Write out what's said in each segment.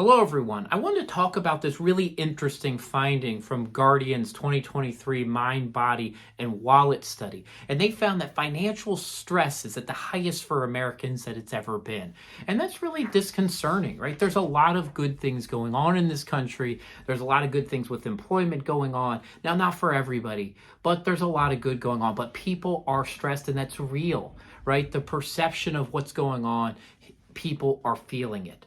Hello, everyone. I wanted to talk about this really interesting finding from Guardian's 2023 Mind, Body, and Wallet study. And they found that financial stress is at the highest for Americans that it's ever been. And that's really disconcerting, right? There's a lot of good things going on in this country. There's a lot of good things with employment going on. Now, not for everybody, but there's a lot of good going on. But people are stressed, and that's real, right? The perception of what's going on, people are feeling it.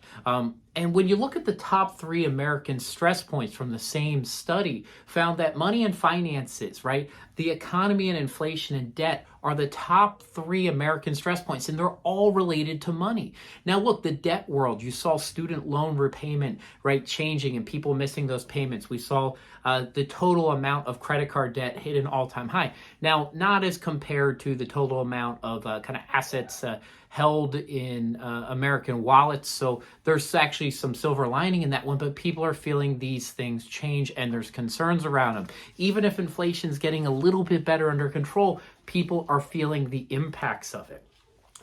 And when you look at the top 3 American stress points from the same study, found that money and finances, right? The economy and inflation and debt are the top 3 American stress points, and they're all related to money. Now, look, the debt world, you saw student loan repayment, right, changing and people missing those payments. We saw the total amount of credit card debt hit an all-time high. Now, not as compared to the total amount of kind of assets held in American wallets. So there's actually some silver lining in that one, but people are feeling these things change and there's concerns around them. Even if inflation's getting a little bit better under control, people are feeling the impacts of it.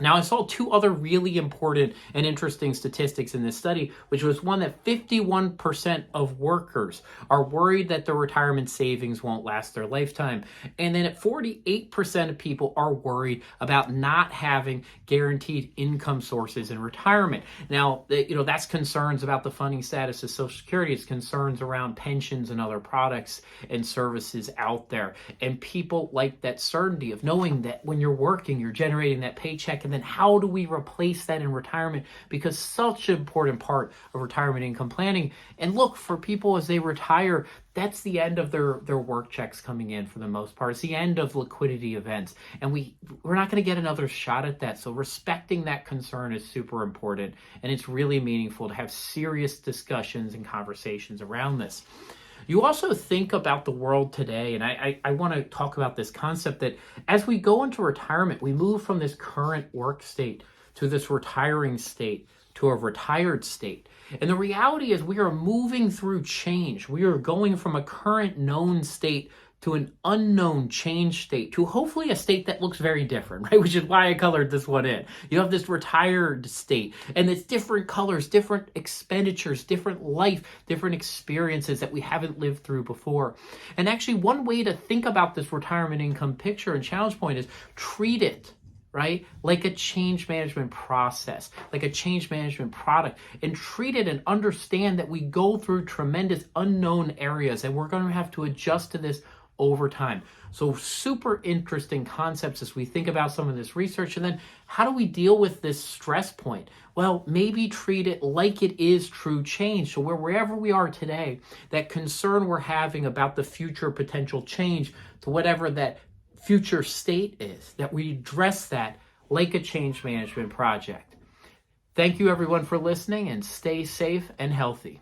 Now, I saw 2 other really important and interesting statistics in this study, which was one that 51% of workers are worried that their retirement savings won't last their lifetime. And then at 48% of people are worried about not having guaranteed income sources in retirement. Now, that's concerns about the funding status of Social Security. It's concerns around pensions and other products and services out there. And people like that certainty of knowing that when you're working, you're generating that paycheck. And then how do we replace that in retirement? Because such an important part of retirement income planning. And look, for people as they retire, that's the end of their work checks coming in for the most part. It's the end of liquidity events. And we're not going to get another shot at that. So respecting that concern is super important. And it's really meaningful to have serious discussions and conversations around this. You also think about the world today, and I want to talk about this concept that as we go into retirement, we move from this current work state to this retiring state to a retired state. And the reality is we are moving through change. We are going from a current known state to an unknown change state, to hopefully a state that looks very different, right? Which is why I colored this one in. You have this retired state, and it's different colors, different expenditures, different life, different experiences that we haven't lived through before. And actually, one way to think about this retirement income picture and challenge point is treat it, right, like a change management process, like a change management product, and treat it and understand that we go through tremendous unknown areas, and we're going to have to adjust to this over time. So super interesting concepts as we think about some of this research. And then how do we deal with this stress point? Well, maybe treat it like it is true change. So wherever we are today, that concern we're having about the future potential change to whatever that future state is, that we address that like a change management project. Thank you everyone for listening, and stay safe and healthy.